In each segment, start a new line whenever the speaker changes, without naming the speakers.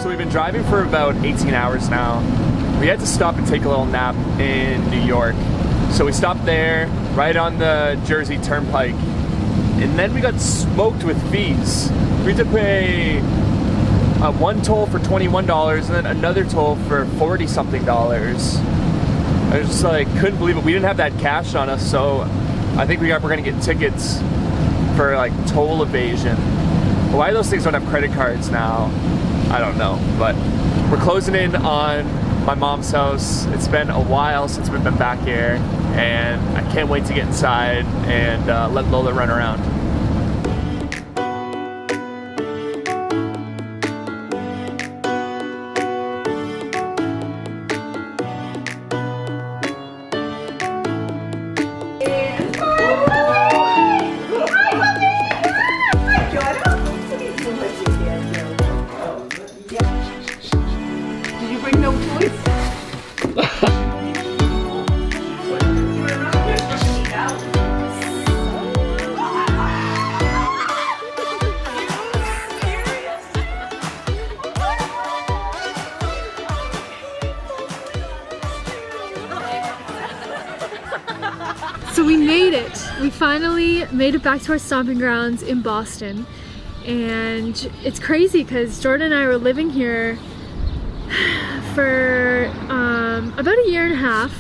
So we've been driving for about 18 hours now. We had to stop and take a little nap in New York. So we stopped there, right on the Jersey Turnpike. And then we got smoked with fees. We had to pay one toll for $21 and then another toll for $40-something. I was just like, couldn't believe it. We didn't have that cash on us, so I think we're gonna get tickets for like toll evasion. Why those things don't have credit cards now, I don't know. But we're closing in on my mom's house. It's been a while since we've been back here, and I can't wait to get inside and let Lola run around.
So we made it. We finally made it back to our stomping grounds in Boston. And it's crazy because Jordan and I were living here for about a year and a half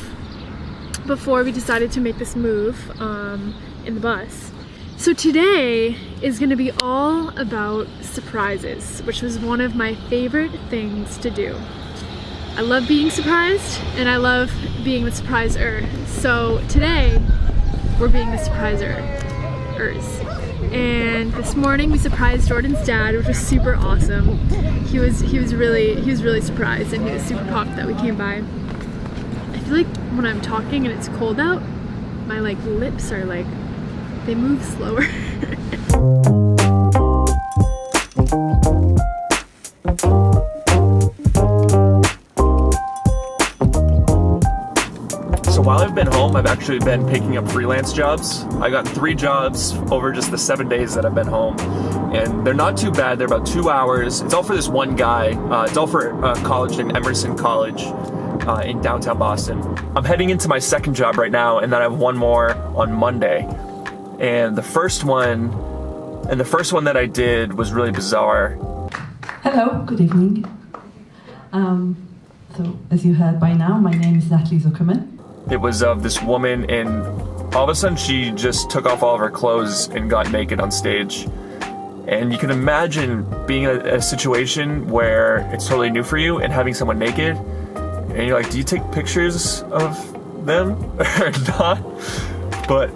before we decided to make this move in the bus. So today is going to be all about surprises, which was one of my favorite things to do. I love being surprised and I love being the surpriser. So today we're being the surprisers. And this morning we surprised Jordan's dad, which was super awesome. He was really surprised and he was super pumped that we came by. I feel like when I'm talking and it's cold out, my like lips are like, they move slower.
So while I've been home, I've actually been picking up freelance jobs. I got 3 jobs over just the 7 days that I've been home. And they're not too bad, they're about 2 hours. It's all for this one guy. It's all for a college named Emerson College in downtown Boston. I'm heading into my second job right now, and then I have one more on Monday. And the first one that I did was really bizarre.
Hello, good evening. So as you heard by now, my name is Natalie Zuckerman.
It was of this woman, and all of a sudden she just took off all of her clothes and got naked on stage. And you can imagine being in a situation where it's totally new for you and having someone naked, and you're like, do you take pictures of them or not? But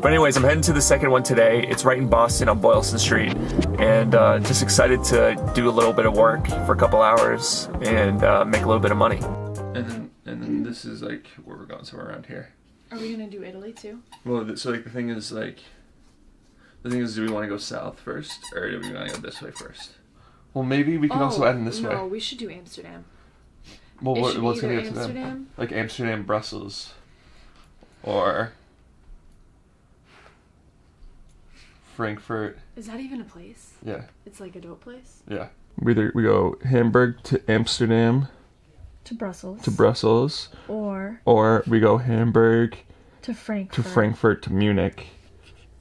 anyways, I'm heading to the second one today. It's right in Boston on Boylston Street, and just excited to do a little bit of work for a couple hours and make a little bit of money. And then this is like where we're going, somewhere around here.
Are we gonna do Italy too?
Well, so like the thing is, do we want to go south first, or do we want to go this way first? Well, maybe we can also add in this way.
No, we should do Amsterdam.
Well, what's gonna get to
Amsterdam?
them? Like Amsterdam, Brussels, or Frankfurt.
Is that even a place?
Yeah.
It's like a dope place?
Yeah. We go Hamburg to Amsterdam.
To Brussels.
To Brussels.
Or
we go Hamburg
to Frankfurt.
to Frankfurt to Munich.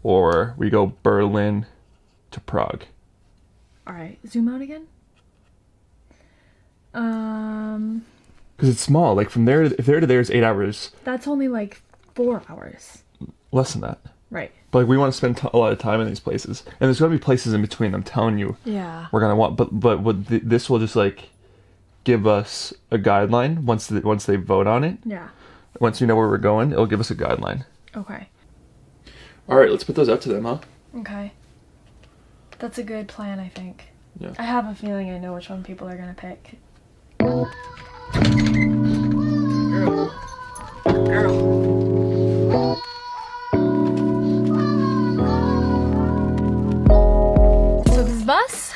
Or we go Berlin to Prague.
Alright, zoom out again.
Because it's small. Like from there, if there to there is 8 hours.
That's only like 4 hours.
Less than that.
Right.
But like we want to spend a lot of time in these places, and there's gonna be places in between. I'm telling you.
Yeah.
We're gonna want, but this will just like give us a guideline once they vote on it.
Yeah.
Once we know where we're going, it'll give us a guideline.
Okay.
All right, let's put those out to them, huh?
Okay. That's a good plan, I think.
Yeah.
I have a feeling I know which one people are gonna pick. Girl. So this bus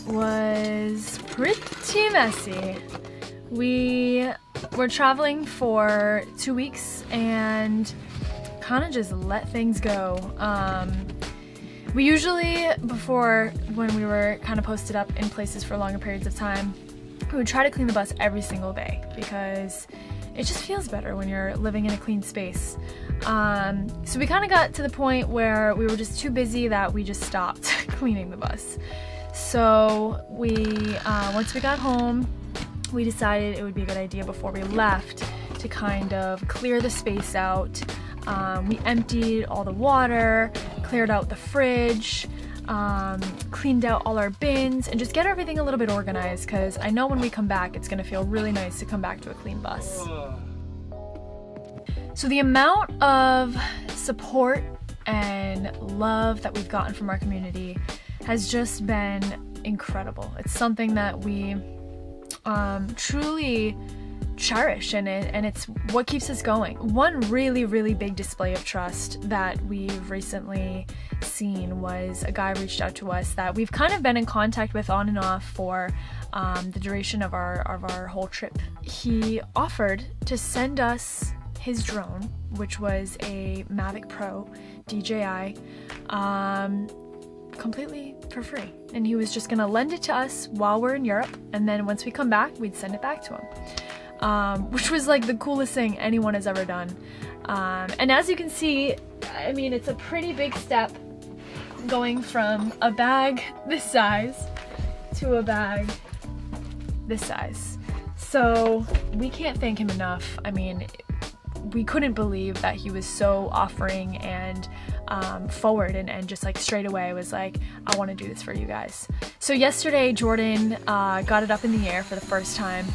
was pretty messy. We were traveling for 2 weeks and kind of just let things go. We usually, before when we were kind of posted up in places for longer periods of time, we would try to clean the bus every single day because it just feels better when you're living in a clean space. So we kind of got to the point where we were just too busy that we just stopped cleaning the bus. So we, once we got home, we decided it would be a good idea before we left to kind of clear the space out. We emptied all the water, cleared out the fridge, cleaned out all our bins, and just get everything a little bit organized, because I know when we come back it's gonna feel really nice to come back to a clean bus. So the amount of support and love that we've gotten from our community has just been incredible. It's something that we truly cherish, and it's what keeps us going. One really big display of trust that we've recently seen was a guy reached out to us that we've kind of been in contact with on and off for the duration of our whole trip. He offered to send us his drone, which was a Mavic Pro DJI, completely for free, and he was just gonna lend it to us while we're in Europe, and then once we come back we'd send it back to him, which was like the coolest thing anyone has ever done. And as you can see, I mean, it's a pretty big step going from a bag this size to a bag this size. So we can't thank him enough. I mean, we couldn't believe that he was so offering and forward, and just like straight away was like, I want to do this for you guys. So yesterday Jordan got it up in the air for the first time,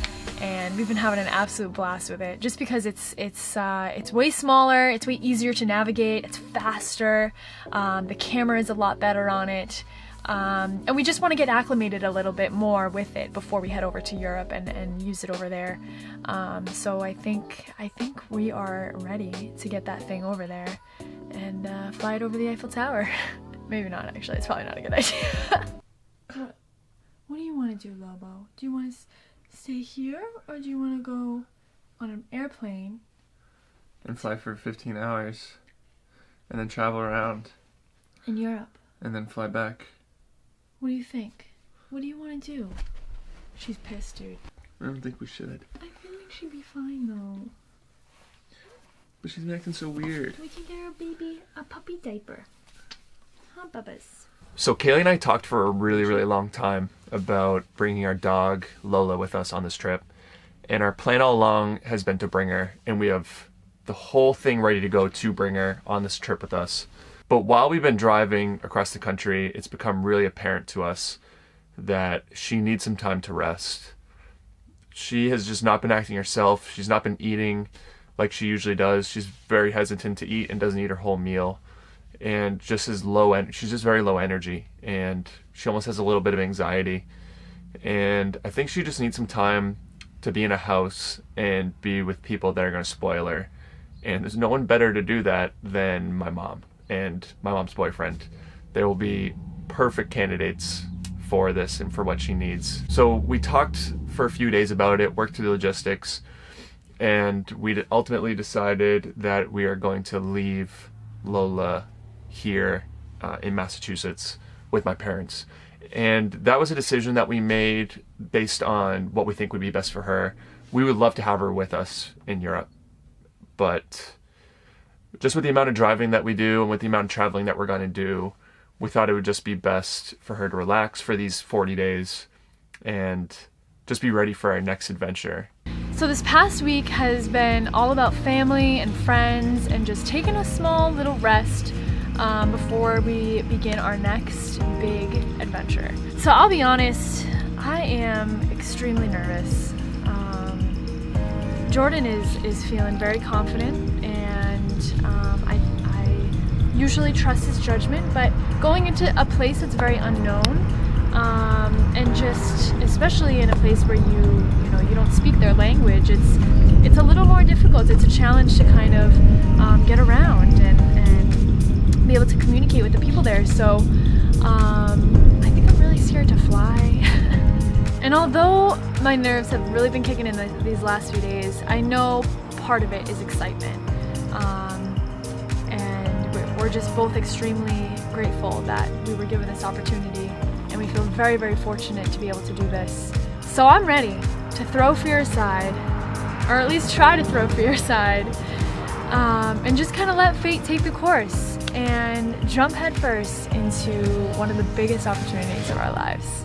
and we've been having an absolute blast with it, just because it's way smaller, it's way easier to navigate, it's faster, the camera is a lot better on it. And we just want to get acclimated a little bit more with it before we head over to Europe and use it over there. So I think we are ready to get that thing over there and fly it over the Eiffel Tower. Maybe not, actually. It's probably not a good idea. What do you want to do, Lobo? Do you want to stay here, or do you want to go on an airplane
And fly for 15 hours. And then travel around.
in Europe?
And then fly back.
What do you think? What do you want to do? She's pissed, dude.
I don't think we should.
I feel like she'd be fine, though.
But she's been acting so weird.
We can get our baby a puppy diaper. Huh, Bubbas?
So Kaylee and I talked for a really long time about bringing our dog Lola with us on this trip. And our plan all along has been to bring her. And we have the whole thing ready to go to bring her on this trip with us. But while we've been driving across the country, it's become really apparent to us that she needs some time to rest. She has just not been acting herself. She's not been eating like she usually does. She's very hesitant to eat and doesn't eat her whole meal. And just is she's just very low energy, and she almost has a little bit of anxiety. And I think she just needs some time to be in a house and be with people that are going to spoil her. And there's no one better to do that than my mom and my mom's boyfriend. They will be perfect candidates for this and for what she needs. So we talked for a few days about it, worked through the logistics, and we ultimately decided that we are going to leave Lola here in Massachusetts with my parents. And that was a decision that we made based on what we think would be best for her. We would love to have her with us in Europe, but just with the amount of driving that we do and with the amount of traveling that we're going to do, we thought it would just be best for her to relax for these 40 days and just be ready for our next adventure.
So this past week has been all about family and friends and just taking a small little rest before we begin our next big adventure. So I'll be honest, I am extremely nervous. Jordan is feeling very confident, and I usually trust his judgment, but going into a place that's very unknown, and just especially in a place where you don't speak their language, it's a little more difficult. It's a challenge to kind of get around and be able to communicate with the people there. So I think I'm really scared to fly. And although my nerves have really been kicking in these last few days, I know part of it is excitement. And we're just both extremely grateful that we were given this opportunity, and we feel very fortunate to be able to do this So I'm ready to throw fear aside, or at least try to throw fear aside, and just kind of let fate take the course and jump headfirst into one of the biggest opportunities of our lives.